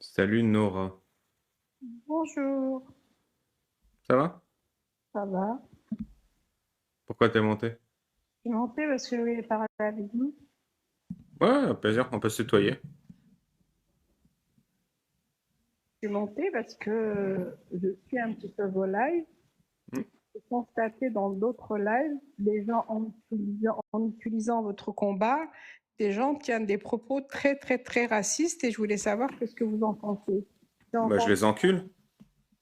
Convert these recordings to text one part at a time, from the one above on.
Salut Nora. Bonjour, Ça va? ça va? Pourquoi t'es monté? Je m'en fais parce que je voulais parler avec vous. Ouais, un plaisir, on peut se tutoyer. Je suis montée parce que je suis un petit peu vos lives. Hmm. J'ai constaté dans d'autres lives, des gens en utilisant votre combat, des gens tiennent des propos très très très racistes et je voulais savoir ce que vous en pensez. J'ai Bah, je entendu, les encule.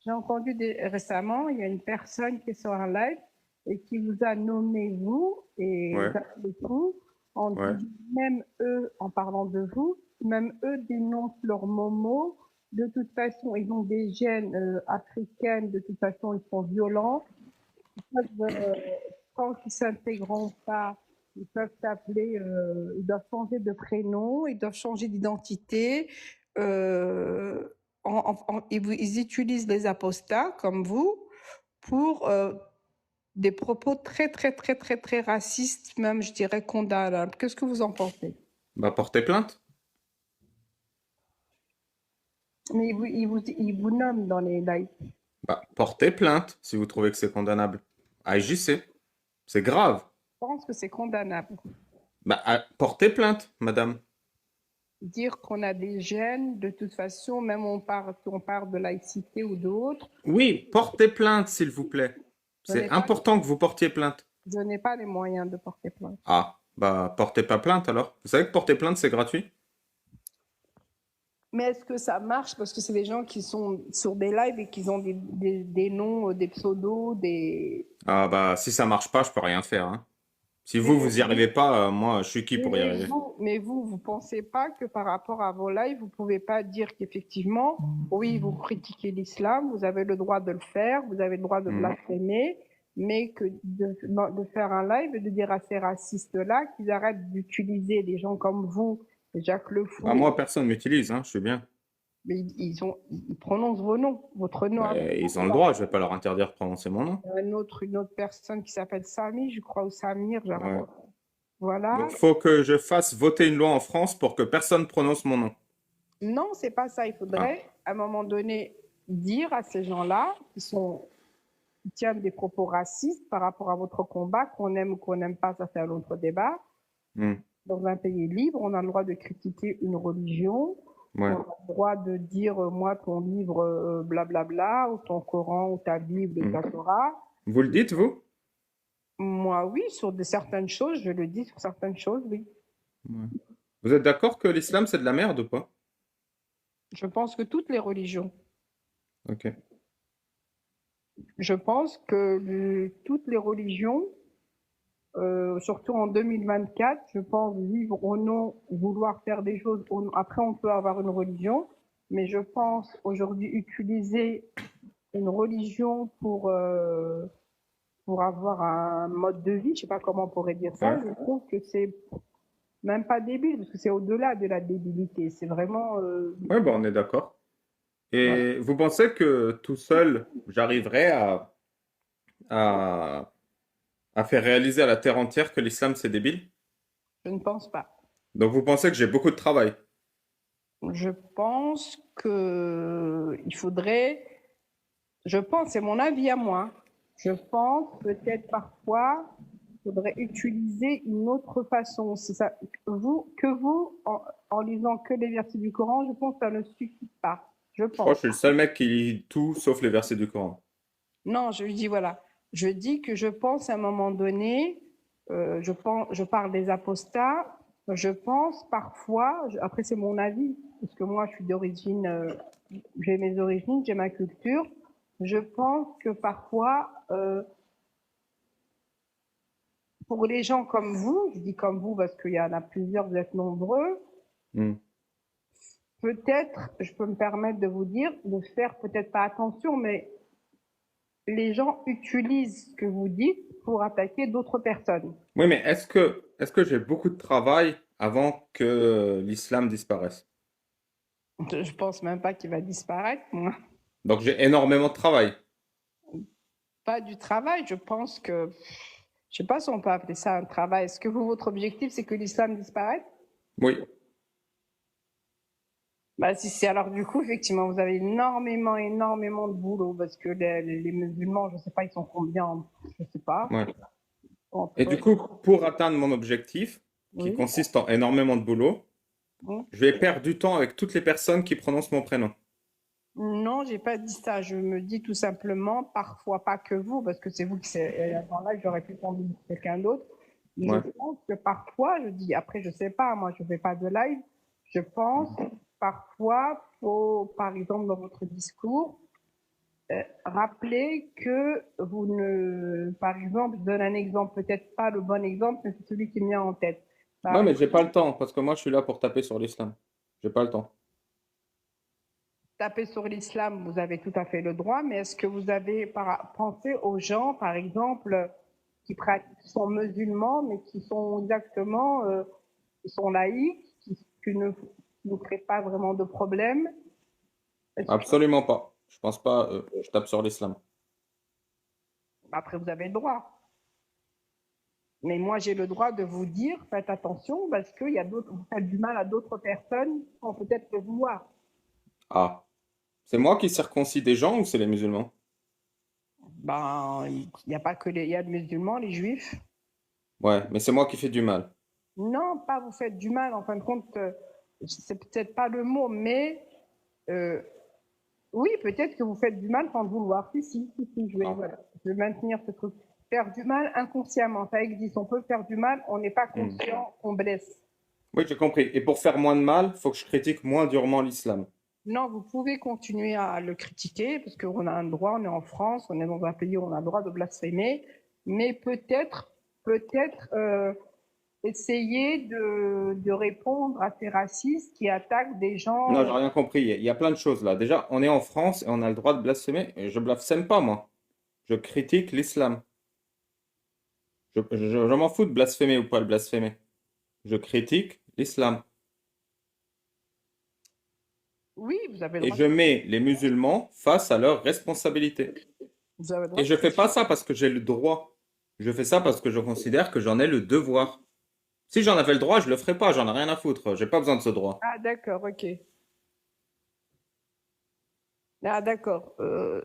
j'ai entendu récemment, il y a une personne qui est sur un live et qui vous a nommé vous et Ouais, le coup en ouais. disant même eux, en parlant de vous, même eux dénoncent leurs momos. De toute façon, ils ont des gènes africaines, de toute façon, ils sont violents. Ils peuvent, quand ils s'intégreront pas, ils peuvent s'appeler, ils doivent changer de prénom, ils doivent changer d'identité. Euh, ils utilisent les apostats comme vous pour des propos très, très, très, très, très racistes, même, je dirais, condamnables. Qu'est-ce que vous en pensez? Bah, portez plainte. Mais ils vous nomment dans les lives. Bah, portez plainte si vous trouvez que c'est condamnable. Agissez. C'est grave. Je pense que c'est condamnable. Bah, portez plainte, madame. Dire qu'on a des gènes, de toute façon, même on parle de laïcité ou d'autres, Oui, portez plainte, s'il vous plaît. je C'est n'ai pas, important que vous portiez plainte. je n'ai pas les moyens de porter plainte. Ah, bah, portez pas plainte alors. Vous savez que porter plainte, c'est gratuit? Mais est-ce que ça marche? Parce que c'est des gens qui sont sur des lives et qui ont des noms, des pseudos, des... Ah, bah, si ça marche pas, je peux rien faire, hein. Si Mais vous y arrivez vous, pas, moi, je suis qui pour y mais arriver? vous, mais vous pensez pas que par rapport à vos lives, vous pouvez pas dire qu'effectivement, oui, vous critiquez l'islam, vous avez le droit de le faire, vous avez le droit de Hmm. blasphémer, mais que de faire un live et de dire à ces racistes-là qu'ils arrêtent d'utiliser des gens comme vous, Jacques Le Bah, Fou, moi, personne m'utilise, hein, je suis bien. mais ils prononcent vos noms, votre nom à Mais ils ont le droit, je vais pas leur interdire de prononcer mon nom. une autre personne qui s'appelle Samy, je crois, ou Samir, Ouais. genre, voilà. Donc, faut que je fasse voter une loi en France pour que personne prononce mon nom. Non, c'est pas ça. Il Ah, faudrait, à un moment donné, dire à ces gens-là qui tiennent des propos racistes par rapport à votre combat, qu'on aime ou qu'on n'aime pas, ça c'est un autre débat. hmm, Dans un pays libre, on a le droit de critiquer une religion, on ouais. a le droit de dire, moi, ton livre, blablabla, ou ton Coran, ou ta Bible, ou Hmm. ta Torah. Vous le dites, vous? Moi, oui, sur certaines choses, je le dis sur certaines choses, oui. Ouais. Vous êtes d'accord que l'islam, c'est de la merde ou pas? Je pense que toutes les religions, Ok. je pense que toutes les religions, surtout en 2024, je pense vivre au nom, vouloir faire des choses. Après, on peut avoir une religion, mais je pense aujourd'hui utiliser une religion pour avoir un mode de vie, je sais pas comment on pourrait dire ça, Ouais. je trouve que c'est même pas débile, parce que c'est au-delà de la débilité. C'est vraiment, Ouais, bah, on est d'accord. voilà. Et vous pensez que tout seul, j'arriverai à, à faire réaliser à la terre entière que l'islam, c'est débile? Je ne pense pas. Donc, vous pensez que j'ai beaucoup de travail? Je pense que il faudrait, je pense, c'est mon avis à moi. Je pense peut-être parfois il faudrait utiliser une autre façon. C'est ça. Vous, en lisant que les versets du Coran, je pense que ça ne suffit pas. Je Je crois que pense. je suis le seul mec qui lit tout sauf les versets du Coran. Non, je dis voilà. Je dis que je pense à un moment donné, je parle des apostats. Je pense parfois, après c'est mon avis, parce que moi je suis d'origine, j'ai mes origines, j'ai ma culture. Je pense que parfois, pour les gens comme vous, je dis comme vous parce qu'il y en a plusieurs, vous êtes nombreux, Hmm. peut-être, je peux me permettre de vous dire, de faire peut-être pas attention, mais les gens utilisent ce que vous dites pour attaquer d'autres personnes. Oui, mais est-ce que j'ai beaucoup de travail avant que l'islam disparaisse? Je pense même pas qu'il va disparaître, moi. Donc j'ai énormément de travail. Pas du travail, je pense que, je sais pas si on peut appeler ça un travail. Est-ce que vous, votre objectif, c'est que l'islam disparaisse? Oui. Bah, si c'est alors du coup, effectivement, vous avez énormément, énormément de boulot parce que les musulmans, je sais pas, ils sont combien, je sais pas, Ouais. Et du entre, coup, pour atteindre mon objectif, qui oui, consiste en énormément de boulot, oui. je vais perdre du temps avec toutes les personnes qui prononcent mon prénom. Non, j'ai pas dit ça. Je me dis tout simplement, parfois pas que vous, parce que c'est vous qui c'est dans là, j'aurais pu prendre quelqu'un d'autre. Mais je Ouais. pense que parfois, je dis, après, je sais pas, moi, je fais pas de live. Je pense parfois, faut, par exemple, dans votre discours, rappeler que vous ne, par exemple, je donne un exemple, peut-être pas le bon exemple, mais c'est celui qui me vient en tête. Ouais, Par mais j'ai pas exemple, le temps, parce que moi, je suis là pour taper sur l'islam. J'ai pas le temps. taper sur l'islam, vous avez tout à fait le droit, mais est-ce que vous avez pensé aux gens, par exemple, qui sont musulmans, mais qui sont exactement, qui sont laïcs, qui ne vous créent pas vraiment de problème? Est-ce que, Absolument pas. Je pense pas, je tape sur l'islam. après, vous avez le droit. Mais moi, j'ai le droit de vous dire, faites attention, parce qu'il y a d'autres, vous faites du mal à d'autres personnes sans peut-être le vouloir. Ah. C'est moi qui circoncis des gens ou c'est les musulmans? Ben, il n'y a pas que les, il y a les musulmans, les juifs. Ouais, mais c'est moi qui fais du mal. Non, pas vous faites du mal, en fin de compte, c'est peut-être pas le mot, mais euh, oui, peut-être que vous faites du mal sans le vouloir. Si, je vais, Ah. voilà, je vais maintenir ce truc. Faire du mal inconsciemment, ça existe. On peut faire du mal, on n'est pas Hmm. conscient qu'on blesse. Oui, j'ai compris. Et pour faire moins de mal, faut que je critique moins durement l'islam. Non, vous pouvez continuer à le critiquer parce qu'on a un droit, on est en France, on est dans un pays où on a le droit de blasphémer, mais peut-être essayer de répondre à ces racistes qui attaquent des gens. Non, j'ai rien compris. Il y a plein de choses là. Déjà, on est en France et on a le droit de blasphémer. Et je blasphème pas, moi. Je critique l'islam. Je m'en fous de blasphémer ou pas le blasphémer. Je critique l'islam. Oui, vous avez le Et droit, je mets les musulmans face à leurs responsabilités. vous avez le Et droit de je fais pas critiquer. ça parce que j'ai le droit. Je fais ça parce que je considère que j'en ai le devoir. Si j'en avais le droit, je le ferais pas. J'en ai rien à foutre. J'ai pas besoin de ce droit. Ah, d'accord, ok. Ah, d'accord.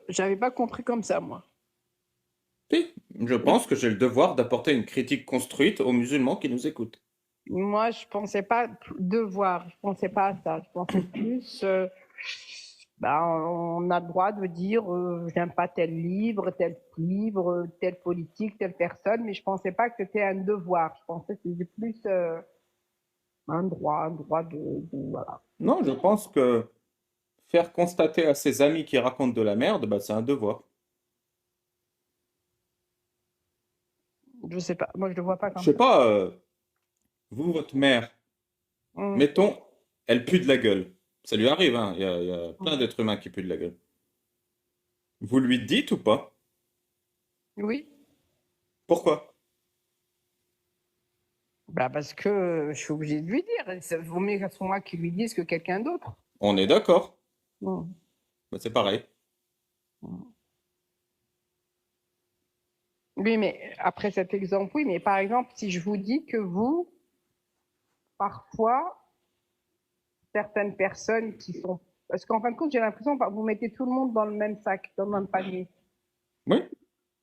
J'avais pas compris comme ça, moi. Si, je pense que j'ai le devoir d'apporter une critique construite aux musulmans qui nous écoutent. Moi, je pensais pas devoir, je pensais pas à ça. Je pensais plus, bah, on a le droit de dire, j'aime pas tel livre, telle politique, telle personne, mais je pensais pas que c'était un devoir. Je pensais que c'était plus un droit voilà. Non, je pense que faire constater à ses amis qui racontent de la merde, bah, c'est un devoir. Je sais pas. Moi, je le vois pas Je comme sais ça. pas, vous, votre mère, Hum, mettons, elle pue de la gueule. Ça lui arrive, hein. Il y a plein hum. d'êtres humains qui puent de la gueule. Vous lui dites ou pas? Oui. Pourquoi? Bah, parce que je suis obligée de lui dire. Ça vaut mieux que ce soit moi qui lui dise que quelqu'un d'autre. On est d'accord. Hum, Bah, c'est pareil. hum. Oui, mais après cet exemple, oui, mais par exemple, si je vous dis que vous, parfois, certaines personnes qui sont... Parce qu'en fin de compte, j'ai l'impression que vous mettez tout le monde dans le même sac, dans le même panier. Oui,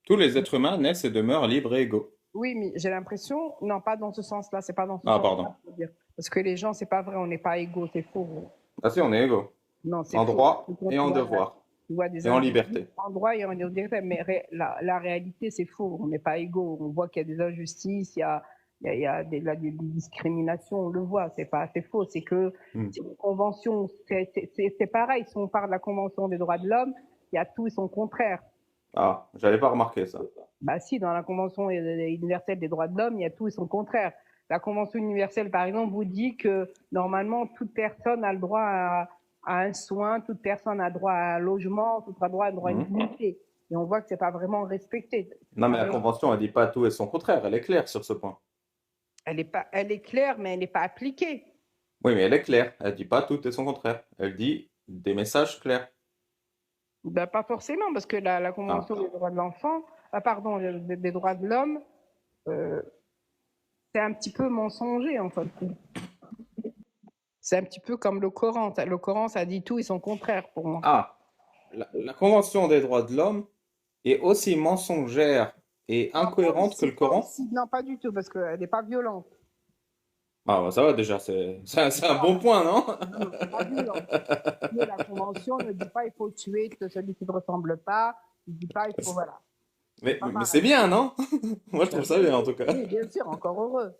tous les êtres humains naissent et demeurent libres et égaux. Oui, mais j'ai l'impression, non, pas dans ce sens-là, c'est pas dans ce Ah, sens-là, pardon. je veux dire. Parce que les gens, c'est pas vrai, on n'est pas égaux, c'est faux. Ah si, on est égaux. Non, c'est En faux. droit Quand et en devoir. tu vois des Et en individus liberté. en droit et en indirecte, mais la réalité, c'est faux. On n'est pas égaux. On voit qu'il y a des injustices, il y a des discriminations, on le voit. C'est faux. C'est que Hmm. c'est une convention, c'est pareil. Si on parle de la Convention des droits de l'homme, il y a tout et son contraire. Ah, j'avais pas remarqué ça. Bah si, dans la Convention universelle des droits de l'homme, il y a tout et son contraire. La Convention universelle, par exemple, vous dit que normalement, toute personne a le droit à un soin, toute personne a droit à un logement, toute a droit à un droit à une Hmm. dignité. Et on voit que c'est pas vraiment respecté. Non, mais la Convention, elle dit pas tout et son contraire. Elle est claire sur ce point. Elle est claire, mais elle n'est pas appliquée. Oui, mais elle est claire. Elle dit pas tout et son contraire. Elle dit des messages clairs. Ben, pas forcément, parce que la Ah. Convention des droits de l'enfant, pardon, des droits de l'homme, euh, c'est un petit peu mensonger, en fait. C'est un petit peu comme le Coran. Le Coran, ça dit tout et son contraire pour moi. Ah, la Convention des droits de l'homme est aussi mensongère et Non, pas incohérente que aussi, le pas Coran? aussi. Non, pas du tout, parce qu'elle n'est pas violente. Ah, bah, ça va déjà, c'est un bon point, non? Non, c'est pas violent. Mais la Convention ne dit pas il faut tuer celui qui ne ressemble pas. Il ne dit pas il faut, voilà. C'est pas Mais c'est pareil. bien, non? Moi, je Ben, trouve ça bien bien, en sûr. tout cas. Oui, bien sûr, encore heureux.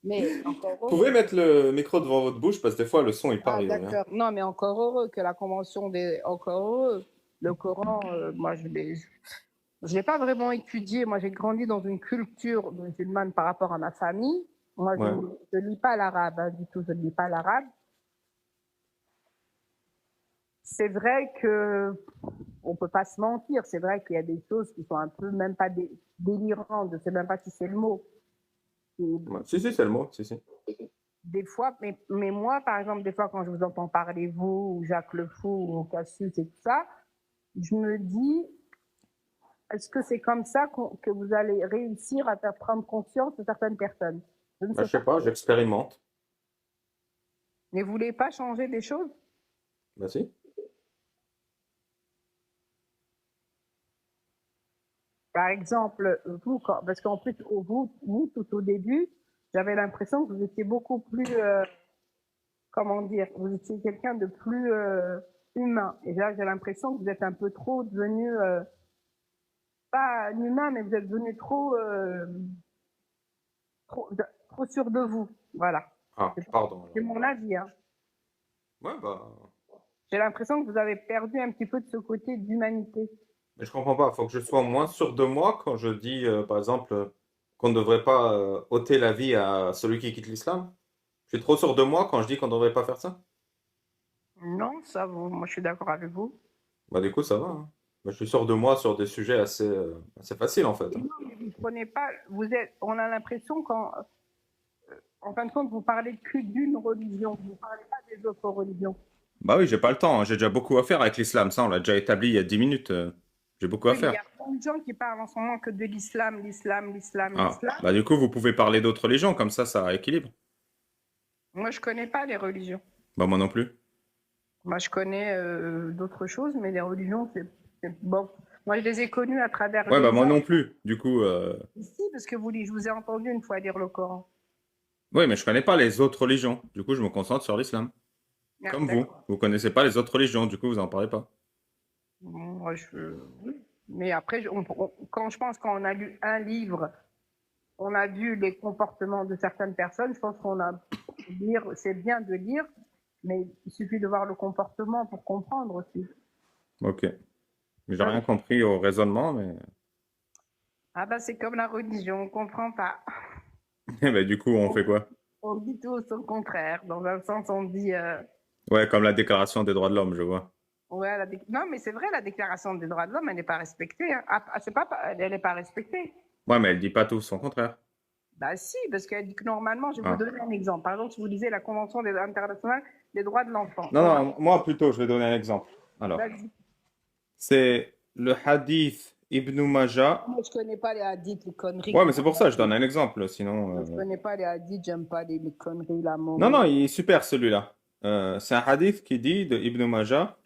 Mais encore Vous pouvez heureux. mettre le micro devant votre bouche parce que des fois, le son, il part, Ah, il revient. d'accord. Non, mais encore heureux que la Convention des. Encore heureux. Le Coran, moi, je l'ai pas vraiment étudié. Moi, j'ai grandi dans une culture musulmane par rapport à ma famille. Moi, je Ouais. ne lis pas l'arabe, hein, du tout. Je ne lis pas l'arabe. C'est vrai que on peut pas se mentir. C'est vrai qu'il y a des choses qui sont un peu même pas délirantes. Je sais même pas si c'est le mot. Et Ouais. Si, si, c'est le mot. Si, si. des fois, mais moi, par exemple, des fois, quand je vous entends parler, vous, ou Jacques Le Fou, ou Cassius et tout ça, je me dis, est-ce que c'est comme ça que vous allez réussir à faire prendre conscience de certaines personnes? Je ne Bah, sais je sais pas. pas, j'expérimente. Ne voulez pas changer des choses? Bah, si. Par exemple, vous, parce qu'en plus, vous, tout au début, j'avais l'impression que vous étiez beaucoup plus, comment dire, vous étiez quelqu'un de plus humain. Et là, j'ai l'impression que vous êtes un peu trop devenu, pas un humain, mais vous êtes devenu trop sûr de vous. Voilà. Ah, pardon, C'est alors. mon avis, hein. Ouais, bah. J'ai l'impression que vous avez perdu un petit peu de ce côté d'humanité. Mais je comprends pas. Faut que je sois moins sûr de moi quand je dis, par exemple, qu'on ne devrait pas ôter la vie à celui qui quitte l'islam. Je suis trop sûr de moi quand je dis qu'on ne devrait pas faire ça. Non, ça, moi, je suis d'accord avec vous. Bah, du coup, ça va, hein. Bah, je suis sûr de moi sur des sujets assez faciles, en fait, Non, hein. mais vous ne prenez pas, on a l'impression en fin de compte, vous parlez que d'une religion, vous ne parlez pas des autres religions. Bah oui, j'ai pas le temps, hein. J'ai déjà beaucoup à faire avec l'islam. Ça, on l'a déjà établi il y a 10 minutes. J'ai beaucoup à Oui, mais il y faire. a plein de gens qui parlent en ce moment que de l'islam, l'islam, l'islam, Ah, l'islam. bah du coup, vous pouvez parler d'autres religions, comme ça équilibre. Moi, je connais pas les religions. Bah moi non plus. Moi, je connais d'autres choses, mais les religions, bon. Moi, je les ai connues à travers Ouais, les bah moi non livres. plus. Du coup, Ici, parce que je vous ai entendu une fois lire le Coran. oui, mais je connais pas les autres religions. Du coup, je me concentre sur l'islam. Ah, Comme vous. d'accord. Vous connaissez pas les autres religions, du coup, vous en parlez pas. Moi, oui. Mais après, quand je pense qu'on a lu un livre, on a vu les comportements de certaines personnes, je pense qu'on a lire, c'est bien de lire, mais il suffit de voir le comportement pour comprendre aussi. Ok. J'ai Hein. rien compris au raisonnement, mais Ah bah c'est comme la religion, on comprend pas. eh ben, du coup, on fait quoi? On dit tout son contraire. Dans un sens, on dit Ouais, comme la Déclaration des droits de l'homme, je vois. ouais, non mais c'est vrai, la Déclaration des droits de l'homme, elle n'est pas respectée. Hein. C'est pas, elle n'est pas respectée. Ouais, mais elle dit pas tout son contraire. Bah si, parce qu'elle dit que normalement, je vais vous Ah. donner un exemple. Par exemple, si vous lisez la Convention internationale des droits de l'enfant, Non, non, moi plutôt, je vais donner un exemple. Alors, vas-y. c'est le hadith Ibn Majah. Moi, je connais pas les hadiths, les conneries Ouais, que mais vous c'est pour ça que je donne racontez. un exemple, sinon. Moi, je connais pas les hadiths, j'aime pas les conneries, la Non, non, momo. il est super celui-là. C'est un hadith qui dit de Ibn Majah,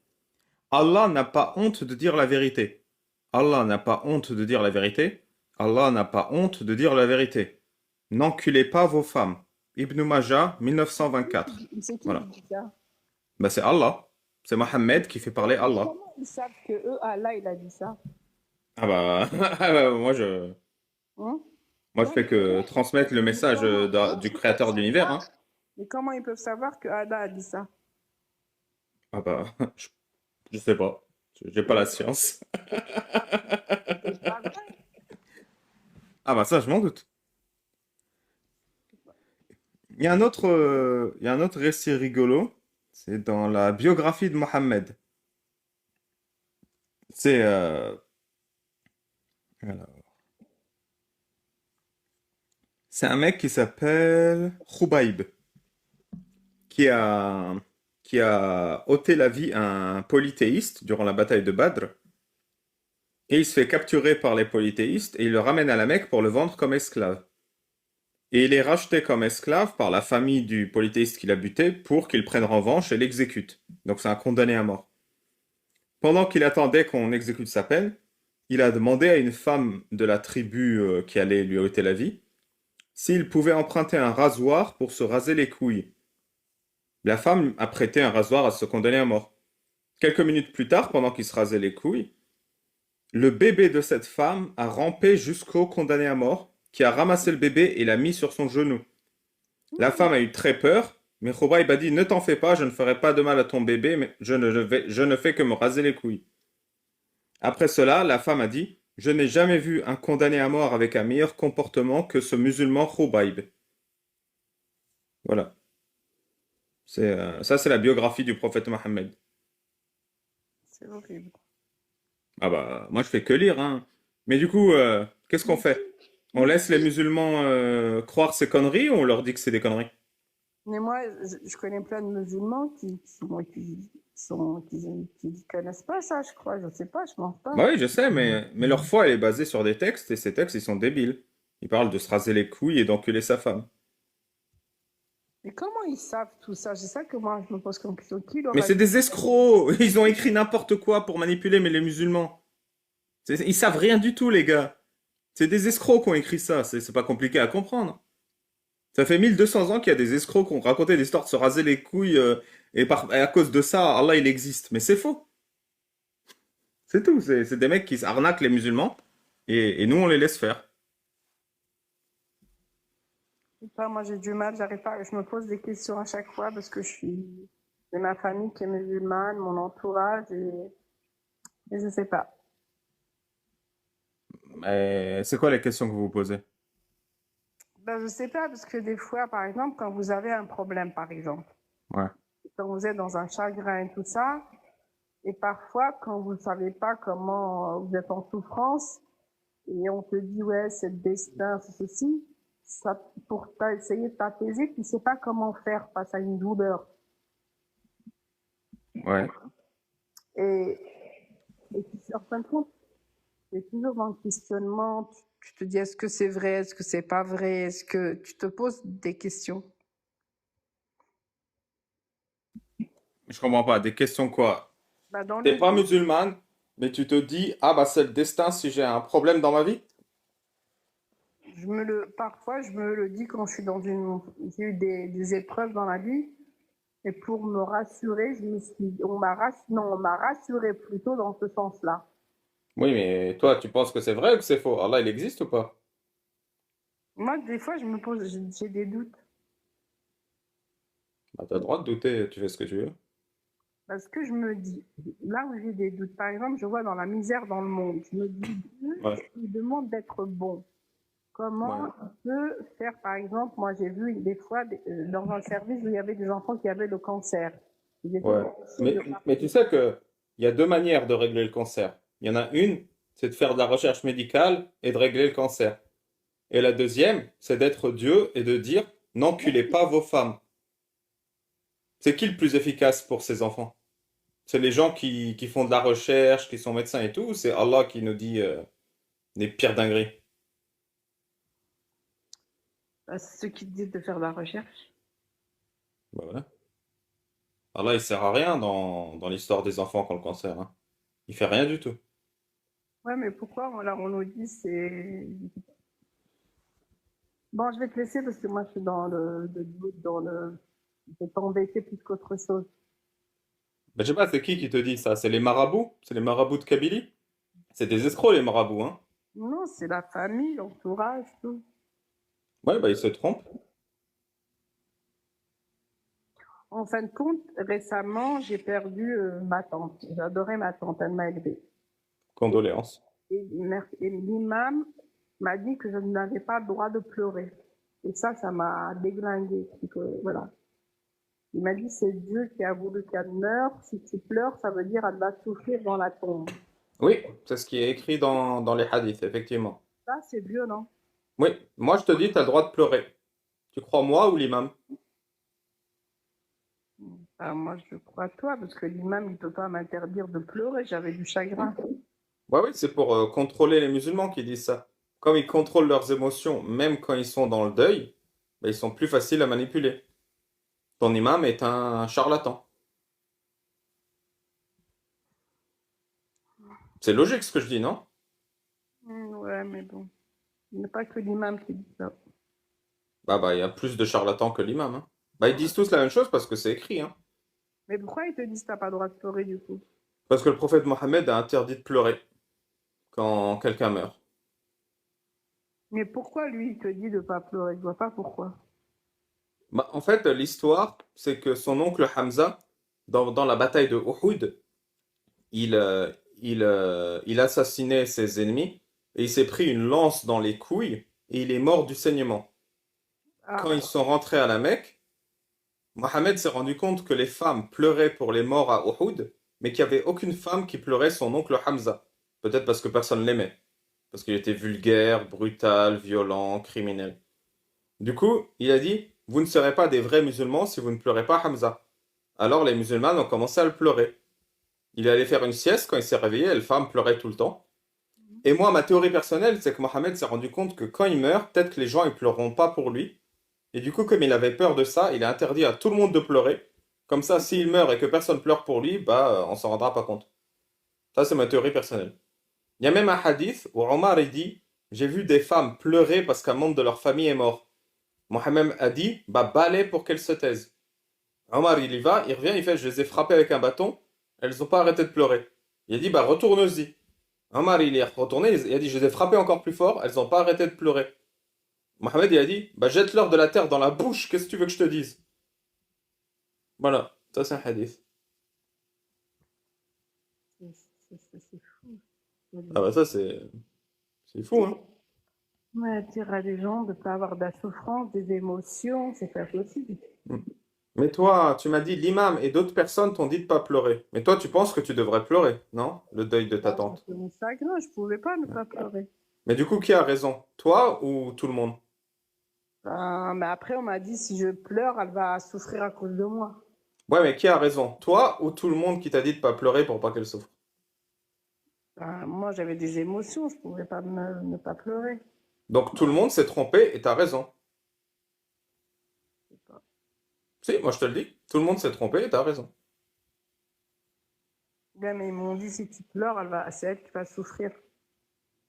Allah n'a pas honte de dire la vérité. Allah n'a pas honte de dire la vérité. Allah n'a pas honte de dire la vérité. N'enculez pas vos femmes. Ibn Majah, 1924. C'est qui qui Voilà. dit ça? Bah, c'est Allah. C'est Mohammed qui fait parler Mais Allah. comment ils savent que eux, Allah, il a dit ça? Ah bah, ah bah, Hein? moi je Ouais, fais que transmettre le mais message comment du ils peuvent créateur de l'univers, savoir? hein. Mais comment ils peuvent savoir que Allah a dit ça? Ah bah, je sais pas. J'ai pas la science. C'est peut-être pas vrai. Ah bah ça, je m'en doute. Il y a un autre récit rigolo. C'est dans la biographie de Mohammed. C'est alors, c'est un mec qui s'appelle Khubayb, qui a, qui a ôté la vie à un polythéiste durant la bataille de Badr. Et il se fait capturer par les polythéistes et il le ramène à la Mecque pour le vendre comme esclave. et il est racheté comme esclave par la famille du polythéiste qu'il a buté pour qu'il prenne revanche et l'exécute. Donc c'est un condamné à mort. Pendant qu'il attendait qu'on exécute sa peine, il a demandé à une femme de la tribu qui allait lui ôter la vie s'il pouvait emprunter un rasoir pour se raser les couilles. La femme a prêté un rasoir à ce condamné à mort. Quelques minutes plus tard, pendant qu'il se rasait les couilles, le bébé de cette femme a rampé jusqu'au condamné à mort, qui a ramassé le bébé et l'a mis sur son genou. La femme a eu très peur, mais Khubayb a dit: Ne t'en fais pas, je ne ferai pas de mal à ton bébé, mais je ne fais que me raser les couilles. Après cela, la femme a dit: Je n'ai jamais vu un condamné à mort avec un meilleur comportement que ce musulman Khubayb. Voilà. Ça, c'est la biographie du prophète Mohammed. C'est horrible. Ah bah, moi je fais que lire, hein. Mais du coup, qu'est-ce qu'on fait? On laisse les musulmans croire ces conneries ou on leur dit que c'est des conneries? Mais moi, je connais plein de musulmans qui connaissent pas ça, je crois. Je sais pas, je pense pas. Bah oui, je sais, mais leur foi, elle est basée sur des textes, et ces textes, ils sont débiles. Ils parlent de se raser les couilles et d'enculer sa femme. Mais comment ils savent tout ça? C'est ça que moi, je me pose comme question. Qui leur Mais a c'est dit? des escrocs! Ils ont écrit n'importe quoi pour manipuler mais les musulmans. Ils savent rien du tout, les gars. C'est des escrocs qui ont écrit ça, c'est pas compliqué à comprendre. Ça fait 1200 ans qu'il y a des escrocs qui ont raconté des histoires de se raser les couilles, et à cause de ça, Allah, il existe. Mais c'est faux. C'est tout. C'est des mecs qui arnaquent les musulmans, et nous, on les laisse faire. Je sais pas, moi, j'ai du mal, j'arrive pas. Je me pose des questions à chaque fois parce que j'ai ma famille qui est musulmane, mon entourage, et je sais pas. Mais c'est quoi les questions que vous vous posez? Ben, je sais pas parce que des fois, par exemple, quand vous avez un problème, par exemple, Ouais. quand vous êtes dans un chagrin et tout ça, et parfois, quand vous ne savez pas comment vous êtes en souffrance, et on te dit, ouais, c'est le destin, c'est ceci, ça, pour essayer de t'apaiser, tu ne sais pas comment faire face à une douleur. Ouais. Et, et en fin de compte, c'est toujours dans le questionnement, tu te dis, est-ce que c'est vrai, est-ce que c'est pas vrai, est-ce que tu te poses des questions. Je comprends pas. Des questions quoi? Bah, dans T'es le pas doute, musulmane, mais tu te dis, ah bah c'est le destin si j'ai un problème dans ma vie? parfois, je me le dis quand je suis j'ai eu des épreuves dans la vie. Et pour me rassurer, on m'a rassuré plutôt dans ce sens-là. Oui, mais toi, tu penses que c'est vrai ou que c'est faux? Allah, il existe ou pas? Moi, des fois, j'ai des doutes. Bah, t'as le droit de douter, tu fais ce que tu veux. Parce que je me dis, là où j'ai des doutes, par exemple, je vois dans la misère dans le monde, je me dis, Dieu, Ouais, il demande d'être bon. ouais, Comment il peut faire, par exemple, moi j'ai vu des fois dans un service où il y avait des enfants qui avaient le cancer. Ils étaient ouais. obligés Mais, de mais tu sais que il y a deux manières de régler le cancer. Il y en a une, c'est de faire de la recherche médicale et de régler le cancer. Et la deuxième, c'est d'être Dieu et de dire, n'enculez pas vos femmes. C'est qui le plus efficace pour ces enfants? C'est les gens qui font de la recherche, qui sont médecins et tout, ou c'est Allah qui nous dit des pires dingueries? ceux qui disent de faire de la recherche. Bah voilà. Allah, il sert à rien dans l'histoire des enfants qui ont le cancer, hein. Il fait rien du tout. Ouais, mais pourquoi on nous dit c'est. Bon, je vais te laisser parce que moi, je suis le doute, je vais t'embêter plus qu'autre chose. Ben, je sais pas, c'est qui te dit ça? C'est les marabouts? C'est les marabouts de Kabylie? C'est des escrocs, les marabouts, hein? Non, c'est la famille, l'entourage, tout. Ouais, bah, ils se trompent. En fin de compte, récemment, j'ai perdu ma tante. J'adorais ma tante, elle m'a élevée. Condoléances. Et l'imam m'a dit que je n'avais pas le droit de pleurer. Et ça m'a déglingué. Voilà. Il m'a dit, c'est Dieu qui a voulu qu'elle meure. Si tu pleures, ça veut dire qu'elle va souffrir dans la tombe. Oui, c'est ce qui est écrit dans les hadiths, effectivement. Ça, c'est violent. Oui, moi je te dis, tu as le droit de pleurer. Tu crois moi ou l'imam? Moi, je crois toi, parce que l'imam, il ne peut pas m'interdire de pleurer. J'avais du chagrin. Ouais, oui, c'est pour contrôler les musulmans qui disent ça. Comme ils contrôlent leurs émotions, même quand ils sont dans le deuil, ben, ils sont plus faciles à manipuler. Ton imam est un charlatan. C'est logique ce que je dis, non? Ouais, mais bon. Il n'y a pas que l'imam qui dit ça. Bah, il y a plus de charlatans que l'imam, hein. Bah, ils disent tous la même chose parce que c'est écrit, hein. Mais pourquoi ils te disent que t'as pas le droit de pleurer du coup? Parce que le prophète Mohammed a interdit de pleurer quand quelqu'un meurt. Mais pourquoi lui, il te dit de pas pleurer? Je vois pas pourquoi. Bah, en fait, l'histoire, c'est que son oncle Hamza, dans la bataille de Uhud, il, euh, il assassinait ses ennemis et il s'est pris une lance dans les couilles et il est mort du saignement. Quand Ah, ils sont rentrés à la Mecque, Mohammed s'est rendu compte que les femmes pleuraient pour les morts à Uhud, mais qu'il n'y avait aucune femme qui pleurait son oncle Hamza. Peut-être parce que personne l'aimait. Parce qu'il était vulgaire, brutal, violent, criminel. Du coup, il a dit, vous ne serez pas des vrais musulmans si vous ne pleurez pas Hamza. Alors les musulmans ont commencé à le pleurer. Il allait faire une sieste, quand il s'est réveillé, les femmes pleuraient tout le temps. Et moi, ma théorie personnelle, c'est que Mohammed s'est rendu compte que quand il meurt, peut-être que les gens ne pleureront pas pour lui. Et du coup, comme il avait peur de ça, il a interdit à tout le monde de pleurer. Comme ça, s'il meurt et que personne pleure pour lui, bah, on s'en rendra pas compte. Ça, c'est ma théorie personnelle. Il y a même un hadith où Omar il dit, j'ai vu des femmes pleurer parce qu'un membre de leur famille est mort. Mohammed a dit, bah, balai pour qu'elles se taisent. Omar, il y va, il revient, il fait, je les ai frappées avec un bâton, elles n'ont pas arrêté de pleurer. Il a dit, bah, retourne-y. Omar, il est retourné, il a dit, je les ai frappées encore plus fort, elles n'ont pas arrêté de pleurer. Mohamed, il a dit, bah, jette-leur de la terre dans la bouche, qu'est-ce que tu veux que je te dise? Voilà, ça c'est un hadith. c'est fou. Ah bah ça c'est fou, hein. Ouais, dire à des gens de pas avoir de la souffrance, des émotions, c'est pas possible. Mm. Mais toi, tu m'as dit l'imam et d'autres personnes t'ont dit de pas pleurer. Mais toi, tu penses que tu devrais pleurer, non? Le deuil de ta Ah, tante. c'était mon chagrin, je pouvais pas ne pas pleurer. Mais du coup, qui a raison? Toi ou tout le monde? Mais après, on m'a dit si je pleure, elle va souffrir à cause de moi. Ouais, mais qui a raison? Toi ou tout le monde qui t'a dit de pas pleurer pour pas qu'elle souffre? Moi, j'avais des émotions, je pouvais pas ne pas pleurer. Donc tout le monde s'est trompé et t'as raison. Je sais pas. Si, moi je te le dis. Tout le monde s'est trompé et t'as raison. Ouais, mais ils m'ont dit si tu pleures, c'est elle qui va souffrir.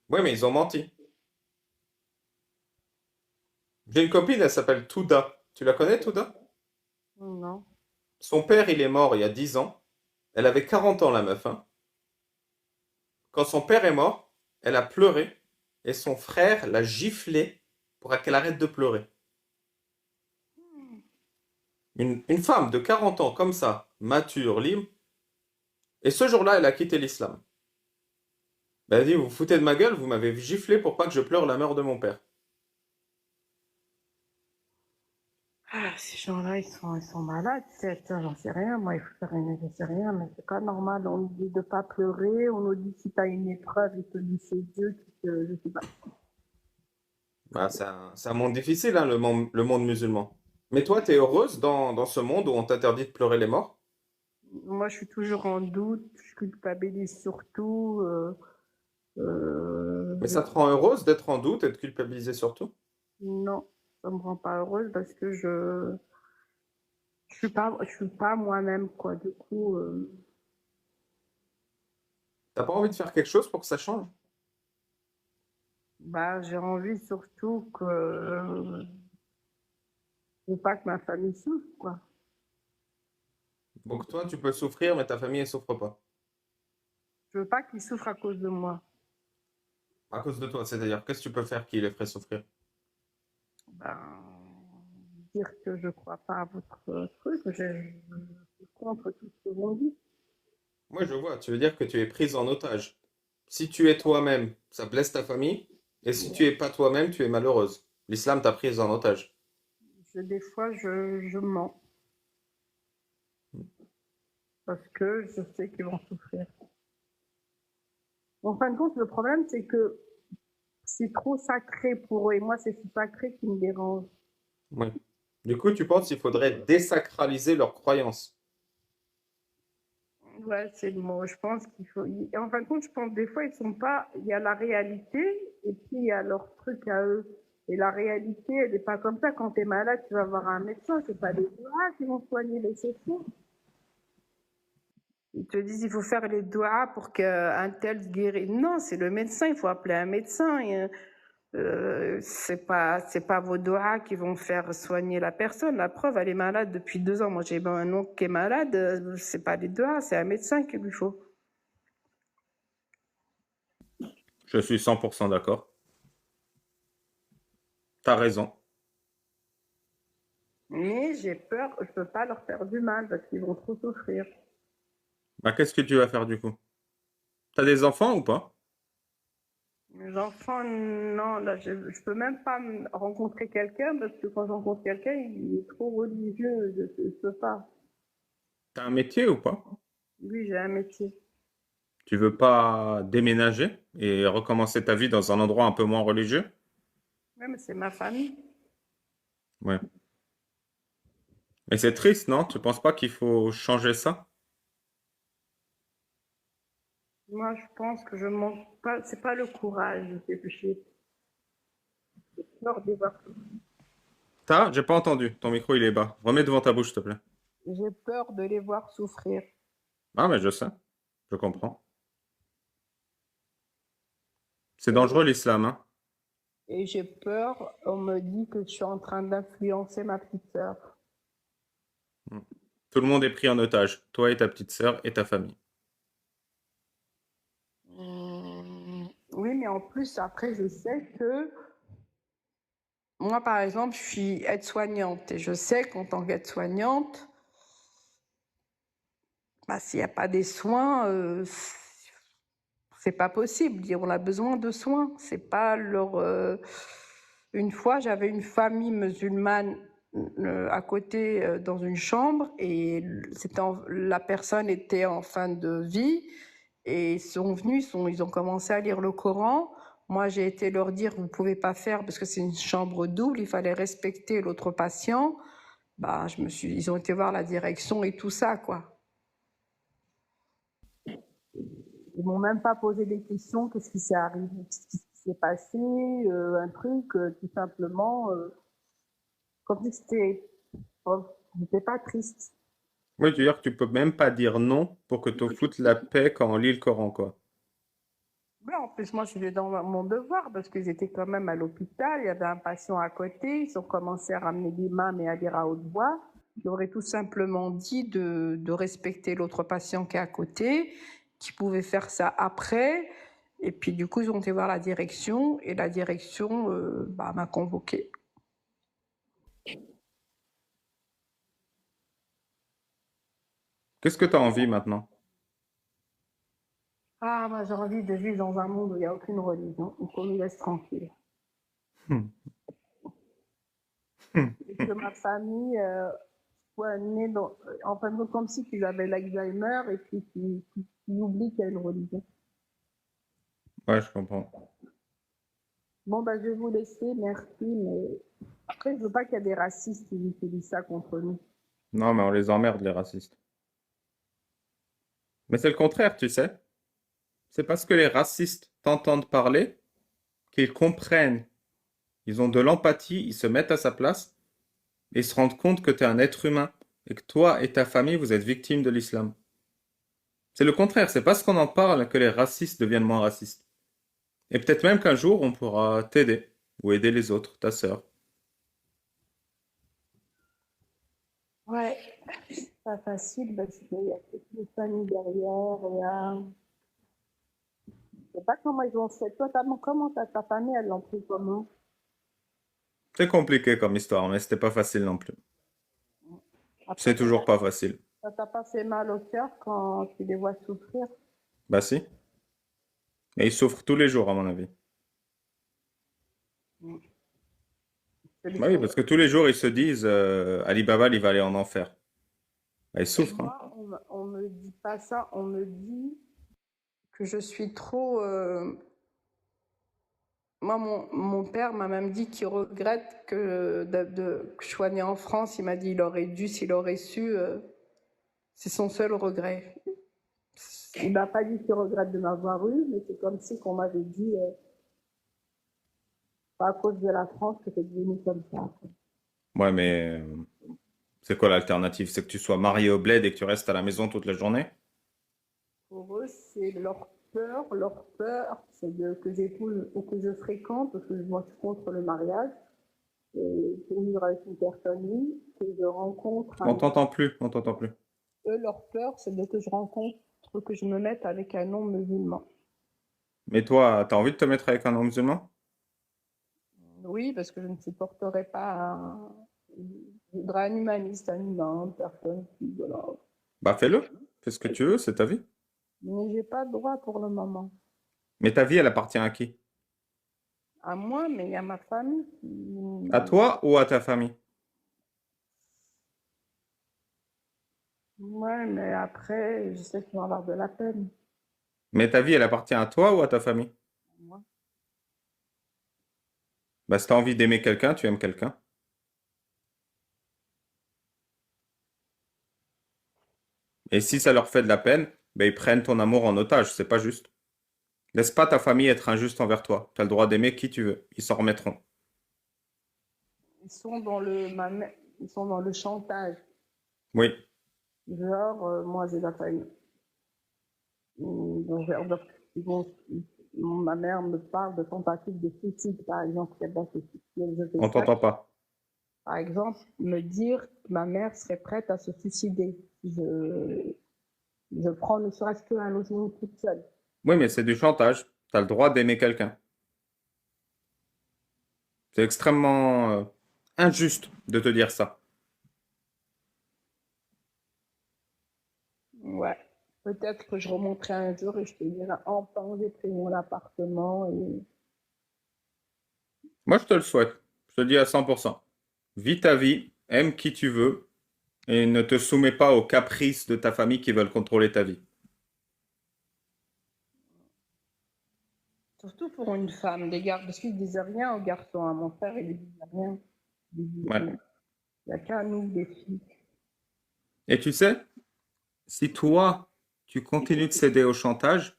Ouais, mais ils ont menti. J'ai une copine, elle s'appelle Touda. Tu la connais, Touda? Non. Son père, il est mort il y a 10 ans. Elle avait 40 ans, la meuf, hein. Quand son père est mort, elle a pleuré et son frère l'a giflé pour qu'elle arrête de pleurer. Une femme de 40 ans comme ça, mature, libre, et ce jour-là, elle a quitté l'islam. Ben, elle a dit, vous vous foutez de ma gueule, vous m'avez giflé pour pas que je pleure la mort de mon père. Ces gens-là, ils sont malades, j'en sais rien. Moi, il faut faire une, j'en sais rien, mais c'est pas normal. On nous dit de pas pleurer, on nous dit si t'as une épreuve, il te dit c'est Dieu qui te, je sais pas. Ben, c'est un monde difficile, hein, le monde musulman. Mais toi, t'es heureuse dans ce monde où on t'interdit de pleurer les morts? Moi, je suis toujours en doute, je culpabilise surtout. Mais ça te rend heureuse d'être en doute et de culpabiliser surtout? Non, ça me rend pas heureuse parce que je suis pas moi-même, quoi. Du coup, T'as pas envie de faire quelque chose pour que ça change? j'ai envie surtout faut pas que ma famille souffre, quoi. Donc toi, tu peux souffrir, mais ta famille, elle souffre pas. Je veux pas qu'ils souffrent à cause de moi. À cause de toi, c'est-à-dire, qu'est-ce que tu peux faire qui les ferait souffrir? Ben, dire que je crois pas à votre truc, je suis contre tout ce que vous dites. Moi, je vois, tu veux dire que tu es prise en otage. Si tu es toi-même, ça blesse ta famille, et si tu es pas toi-même, tu es malheureuse. L'islam t'a prise en otage. Des fois, je mens parce que je sais qu'ils vont souffrir. En fin de compte, le problème, c'est que c'est trop sacré pour eux et moi, c'est ce sacré qui me dérange. Oui. Du coup, tu penses qu'il faudrait désacraliser leurs croyances. Ouais, c'est le mot. Je pense qu'il faut. En fin de compte, je pense des fois, ils sont pas. Il y a la réalité et puis il y a leur truc à eux. Et la réalité, elle n'est pas comme ça. Quand tu es malade, tu vas voir un médecin. C'est pas les doigts qui vont soigner les chaussures. Ils te disent il faut faire les doigts pour qu'un tel se guérisse. Non, c'est le médecin. Il faut appeler un médecin. C'est pas vos doigts qui vont faire soigner la personne. La preuve, elle est malade depuis 2 ans. Moi, j'ai un oncle qui est malade. C'est pas les doigts, c'est un médecin qu'il lui faut. Je suis 100% d'accord. T'as raison. Mais j'ai peur, je peux pas leur faire du mal parce qu'ils vont trop souffrir. Bah, qu'est-ce que tu vas faire du coup? T'as des enfants ou pas? Mes enfants, non, là, je peux même pas rencontrer quelqu'un parce que quand je rencontre quelqu'un, il est trop religieux, je peux pas. T'as un métier ou pas? Lui, j'ai un métier. Tu veux pas déménager et recommencer ta vie dans un endroit un peu moins religieux? Ouais, mais c'est ma famille. Ouais. Mais c'est triste, non? Tu penses pas qu'il faut changer ça? Moi, je pense que je manque pas, c'est pas le courage, j'ai peur de voir, T'as? J'ai pas entendu. Ton micro, il est bas. Remets devant ta bouche, s'il te plaît. j'ai peur de les voir souffrir. Ah, mais je sais. Je comprends. C'est Et, dangereux l'islam, hein? et j'ai peur, on me dit que je suis en train d'influencer ma petite sœur. Mm. Tout le monde est pris en otage. Toi et ta petite sœur et ta famille. Oui, mais en plus, après, je sais que moi, par exemple, je suis aide-soignante et je sais qu'en tant qu'aide-soignante, bah, s'il n'y a pas des soins, c'est pas possible. On a besoin de soins. C'est pas leur. Une fois, j'avais une famille musulmane à côté dans une chambre et la personne était en fin de vie et ils sont venus, ils ont commencé à lire le Coran. Moi, j'ai été leur dire, vous pouvez pas faire parce que c'est une chambre double, il fallait respecter l'autre patient. Bah, ils ont été voir la direction et tout ça, quoi. Ils m'ont même pas posé des questions, qu'est-ce qui s'est arrivé, qu'est-ce qui s'est passé, un truc, tout simplement, comme si j'étais pas triste. Oui, tu veux dire que tu peux même pas dire non pour que te foutes la paix quand on lit le Coran, quoi. Mais en plus, moi, je suis dans mon devoir parce qu'ils étaient quand même à l'hôpital, il y avait un patient à côté, ils ont commencé à ramener l'imam et à lire à haute voix. J'aurais tout simplement dit de respecter l'autre patient qui est à côté, qui pouvait faire ça après. Et puis, du coup, ils ont été voir la direction et la direction bah, m'a convoqué. Qu'est-ce que tu as envie maintenant? Ah, moi, j'ai envie de vivre dans un monde où il n'y a aucune religion, où qu'on nous laisse tranquille. Hmm. Hmm. Et que ma famille soit née en fin de compte comme si qu'ils avaient l'Alzheimer et puis qu'ils oublient qu'il y a une religion. Ouais, je comprends. Bon, bah, je vais vous laisser, merci, mais après, je veux pas qu'il y ait des racistes qui utilisent ça contre nous. Non, mais on les emmerde, les racistes. Mais c'est le contraire, tu sais. C'est parce que les racistes t'entendent parler qu'ils comprennent. Ils ont de l'empathie, ils se mettent à sa place et ils se rendent compte que tu es un être humain et que toi et ta famille, vous êtes victimes de l'islam. C'est le contraire, c'est parce qu'on en parle que les racistes deviennent moins racistes. Et peut-être même qu'un jour, on pourra t'aider ou aider les autres, ta sœur. Ouais, c'est pas facile parce qu'il y a toute une famille derrière. Je sais pas comment ils ont fait. Toi, comment ta famille, elle l'ont pris comment? C'est compliqué comme histoire, mais c'était pas facile non plus. Après, C'est toujours pas facile. ça t'a pas fait mal au cœur quand tu les vois souffrir? Bah si. Et ils souffrent tous les jours, à mon avis. Bah oui, parce que tous les jours, ils se disent Ali Baba, il va aller en enfer. Bah, ils souffrent, hein. Moi, on me dit pas ça, on me dit que je suis trop. Moi, mon père m'a même dit qu'il regrette que je sois née en France. Il m'a dit qu'il aurait dû, s'il aurait su. C'est son seul regret. Il m'a pas dit qu'il regrette de m'avoir eu, mais c'est comme si qu'on m'avait dit pas à cause de la France que c'est devenu comme ça. Ouais, mais c'est quoi l'alternative? C'est que tu sois marié au bled et que tu restes à la maison toute la journée? Pour eux, c'est leur peur, c'est que j'épouse ou que je fréquente, parce que moi je suis contre le mariage, et pour vivre avec une personne, oui, que je rencontre On un... t'entend plus, on t'entend plus. Eux, leur peur, c'est de que je rencontre, que je me mette avec un non-musulman. Mais toi, t'as envie de te mettre avec un non-musulman? Oui, parce que je ne supporterai pas je voudrais un humaniste, un humain, une personne qui, voilà. Bah fais-le. Fais ce que tu veux, c'est ta vie. Mais j'ai pas de droit pour le moment. Mais ta vie, elle appartient à qui? À moi, mais il y a ma famille À qui... toi ou à ta famille? Ouais, mais après, je sais qu'ils vont avoir de la peine. Mais ta vie, elle appartient à toi ou à ta famille? Moi. Bah si t'as envie d'aimer quelqu'un, tu aimes quelqu'un. Et si ça leur fait de la peine, bah ils prennent ton amour en otage, c'est pas juste. Laisse pas ta famille être injuste envers toi. T'as le droit d'aimer qui tu veux. Ils s'en remettront. Ils sont dans ils sont dans le chantage. Oui. Genre, moi, j'ai la famille. Donc, ils vont- ma mère me parle de tentative de suicide, par exemple, qu'elle va se suicider. Je fais On ça. t'entend pas. Par exemple, me dire que ma mère serait prête à se suicider. Je prends ne serait-ce qu'un logement toute seule. Oui, mais c'est du chantage. T'as le droit d'aimer quelqu'un. C'est extrêmement injuste de te dire ça. Ouais. Peut-être que je remonterai un jour et je te dirai, enfin, j'ai pris mon appartement et Moi, je te le souhaite. Je te le dis à 100%. Vis ta vie, aime qui tu veux et ne te soumets pas aux caprices de ta famille qui veulent contrôler ta vie. surtout pour une femme, les gars, parce qu'ils disent rien aux garçons, à mon frère, il disent rien. Il dit Ouais. rien. Il n'y a qu'à nous, les filles. Et tu sais, si toi, tu continues de céder au chantage,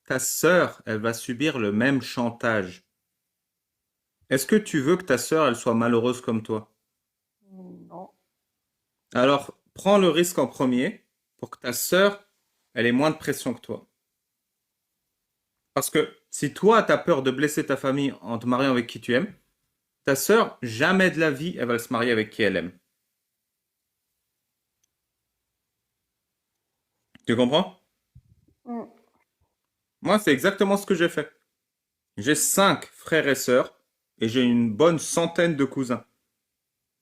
ta sœur, elle va subir le même chantage. Est-ce que tu veux que ta sœur, elle soit malheureuse comme toi? Non. Alors, prends le risque en premier pour que ta sœur, elle ait moins de pression que toi. Parce que si toi, tu as peur de blesser ta famille en te mariant avec qui tu aimes, ta sœur, jamais de la vie, elle va se marier avec qui elle aime. Tu comprends? Mm. Moi, c'est exactement ce que j'ai fait. J'ai 5 frères et sœurs et j'ai une bonne centaine de cousins.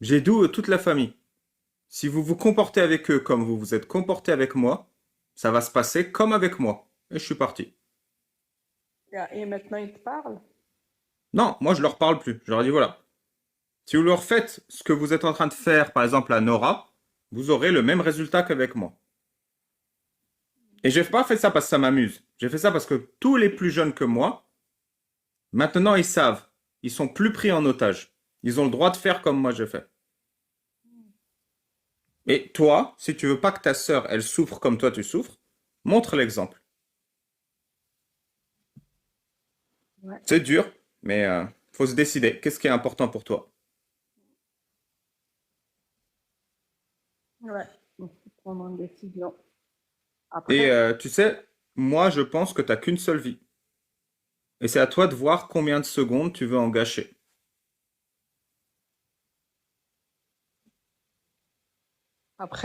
J'ai d'où toute la famille. Si vous vous comportez avec eux comme vous vous êtes comporté avec moi, ça va se passer comme avec moi. Et je suis parti. Et maintenant, ils te parlent. Non, moi je leur parle plus. Je leur dis voilà. Si vous leur faites ce que vous êtes en train de faire, par exemple à Nora, vous aurez le même résultat qu'avec moi. Et j'ai pas fait ça parce que ça m'amuse. J'ai fait ça parce que tous les plus jeunes que moi, maintenant ils savent. Ils sont plus pris en otage. Ils ont le droit de faire comme moi j'ai fait. Et toi, si tu veux pas que ta sœur, elle souffre comme toi tu souffres, montre l'exemple. Ouais. C'est dur, mais faut se décider. Qu'est-ce qui est important pour toi? Ouais. Il faut prendre une décision. Et Après, tu sais, moi je pense que tu n'as qu'une seule vie. Et c'est à toi de voir combien de secondes tu veux en gâcher.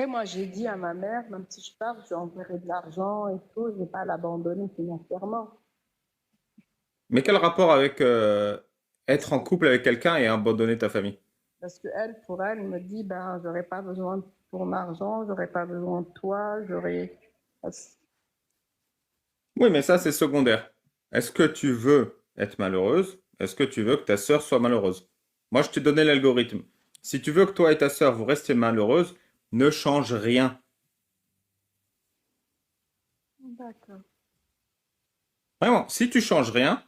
moi, j'ai dit à ma mère, même si je pars, je lui enverrai de l'argent et tout, je vais pas l'abandonner financièrement. Mais quel rapport avec être en couple avec quelqu'un et abandonner ta famille? Parce que elle, pour elle, me dit, ben, j'aurais pas besoin de ton argent, j'aurais pas besoin de toi, j'aurais. Oui, mais ça c'est secondaire. Est-ce que tu veux être malheureuse? Est-ce que tu veux que ta sœur soit malheureuse? Moi je t'ai donné l'algorithme. Si tu veux que toi et ta sœur vous restiez malheureuses, ne change rien. D'accord. Vraiment, si tu changes rien,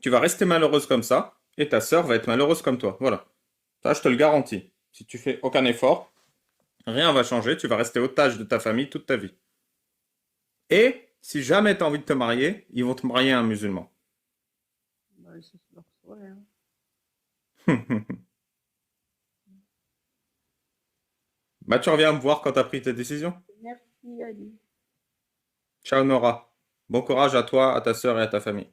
tu vas rester malheureuse comme ça et ta sœur va être malheureuse comme toi. Voilà. Ça, je te le garantis. Si tu fais aucun effort, rien va changer, tu vas rester otage de ta famille toute ta vie. Et si jamais tu as envie de te marier, ils vont te marier à un musulman. Ben, c'est leur souhait, hein. Bah, tu reviens me voir quand tu as pris tes décisions. Merci, Ali. Ciao Nora. Bon courage à toi, à ta sœur et à ta famille.